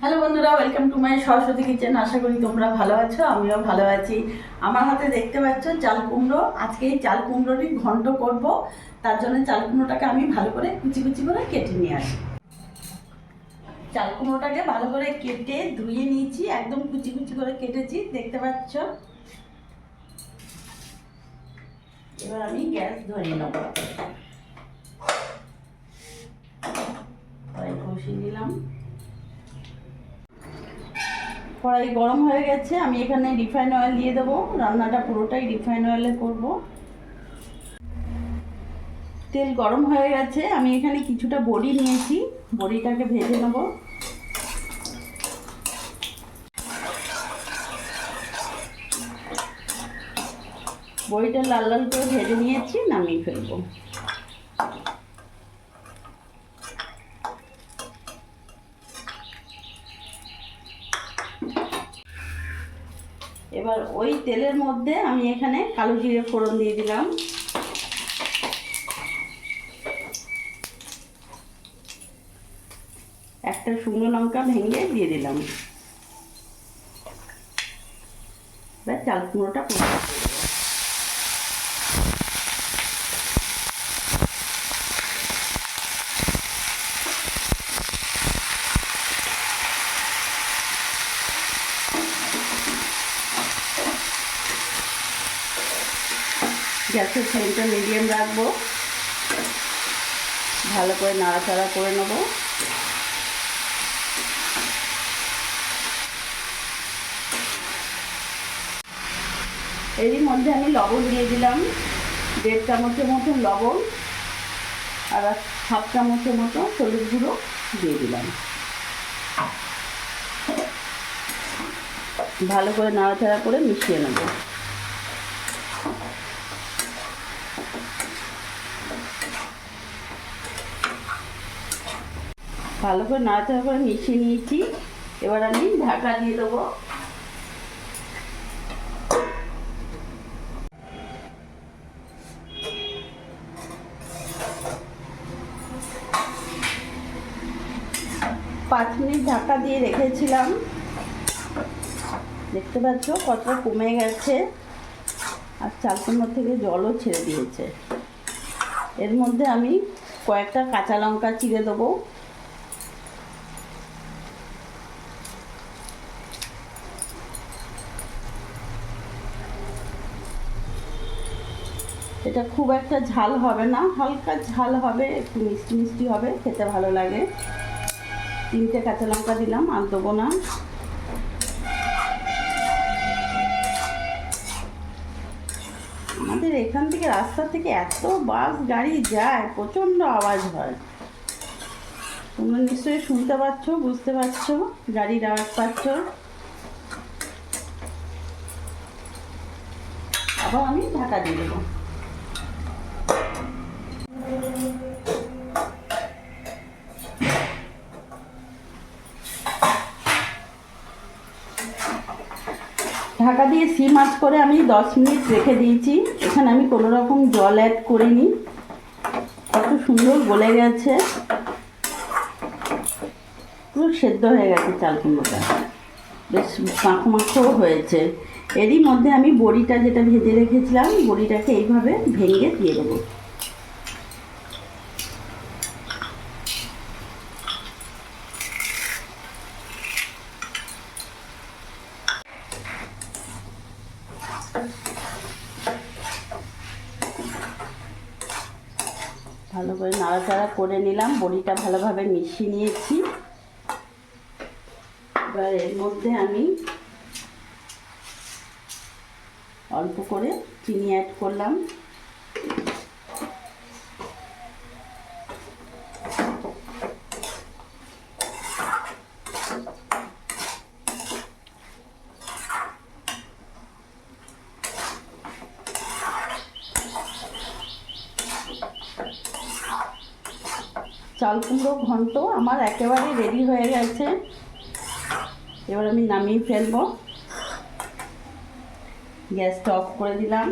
Hello বন্ধুরা, welcome to my Saraswati kitchen. আশা করি তোমরা ভালো আছো, আমিও ভালো আছি। আমার হাতে দেখতে পাচ্ছ চাল কুমড়ো। আজকে এই চাল কুমড়োরই ঘন্ট করব। তার জন্য চাল কুমড়োটাকে আমি ভালো করে কুচি কুচি করে কেটে নিয়ে আসি। চাল কুমড়োটাকে ভালো করে কেটে ধুয়ে নিয়েছি, একদম কুচি কুচি করে কেটেছি, দেখতে পাচ্ছ। এবার আমি গ্যাস ধরিয়ে নেব। বসিয়ে দিলাম। কড়াই গরম হয়ে গেছে, আমি এখানে রিফাইন অয়েল দিয়ে দেবো। রান্নাটা পুরোটাই রিফাইন অয়েলে করব। তেল গরম হয়ে গেছে, আমি এখানে কিছুটা বড়ি নিয়েছি, বড়িটাকে ভেজে নেব। বড়িটা লাল লাল করে ভেজে নিয়েছি, নামিয়ে ফেলবো। এবার ওই তেলের মধ্যে আমি এখানে কালো জিরে ফোড়ন দিয়ে দিলাম। একটা শুকনো লঙ্কা ভেঙে দিয়ে দিলাম। এবার চাল কুমড়োটা গ্যাসের ফ্লেমটা মিডিয়াম রাখবো। ভালো করে নাড়াচাড়া করে নেব। এরই মধ্যে আমি লবণ দিয়ে দিলাম, 1.5 চামচের মতন লবণ, আর 1/2 চামচের মতো হলুদ গুঁড়ো দিয়ে দিলাম। ভালো করে নাড়াচাড়া করে মিশিয়ে নেব। ভালো করে নাড়াচাড়া করে মিশিয়ে নিয়েছি। এবার আমি ঢাকা দিয়ে দেবো। 5 মিনিট ঢাকা দিয়ে রেখেছিলাম। দেখতে পাচ্ছ কতটা কমে গেছে, আর চাল কুমড়ো থেকে জলও ছেড়ে দিয়েছে। এর মধ্যে আমি কয়েকটা কাঁচা লঙ্কা চিড়ে দেবো। এটা খুব একটা ঝাল হবে না, হালকা ঝাল হবে, একটু মিষ্টি মিষ্টি হবে, খেতে ভালো লাগে। 3টে কাঁচা লঙ্কা দিলাম, আর দেবো না। আমাদের এখান থেকে রাস্তা থেকে এত বাস গাড়ি যায়, প্রচণ্ড আওয়াজ হয়। তোমরা নিশ্চয়ই শুনতে পাচ্ছ, বুঝতে পারছো, গাড়ির আওয়াজ পাচ্ছ। আবার আমি ঢাকা দিয়ে দেবো। ঢাকা দিয়ে সিম আঁচ করে আমি 10 মিনিট রেখে দিয়েছি। এখানে আমি কোনো রকম জল অ্যাড করিনি। কত সুন্দর গলে গেছে, পুরো সেদ্ধ হয়ে গেছে চাল কুমড়োটা, বেশ মাখো মাখো হয়েছে। এরই মধ্যে আমি বড়িটা যেটা ভেজে রেখেছিলাম, বড়িটাকে এইভাবে ভেঙে দিয়ে দেবো। ভালো করে নাড়াচাড়া করে নিলাম, বড়িটা ভালোভাবে মিশিয়ে নিয়েছি। এবার এর মধ্যে আমি অল্প করে চিনি অ্যাড করলাম। চাল কুমড়ো ঘন্ট আমার একেবারে রেডি হয়ে গেছে। এবার আমি নামিয়ে ফেলবো। গ্যাসটা অফ করে দিলাম।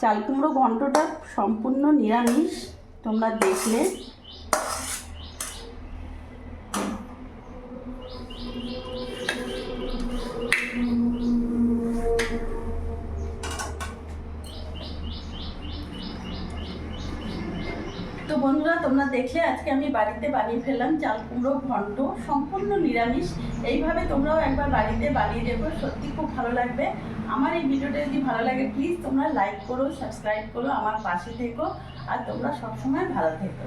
চাল কুমড়ো ঘন্টটা সম্পূর্ণ নিরামিষ, তোমরা দেখলে বন্ধুরা, তোমরা দেখলে আজকে আমি বাড়িতে বানিয়ে ফেললাম চাল কুমড়ো ঘন্ট, সম্পূর্ণ নিরামিষ। এইভাবে তোমরাও একবার বাড়িতে বানিয়ে দেখো, সত্যি খুব ভালো লাগবে। আমার এই ভিডিওটা যদি ভালো লাগে প্লিজ তোমরা লাইক করো, সাবস্ক্রাইব করো, আমার পাশে থেকো, আর তোমরা সবসময় ভালো থেকো।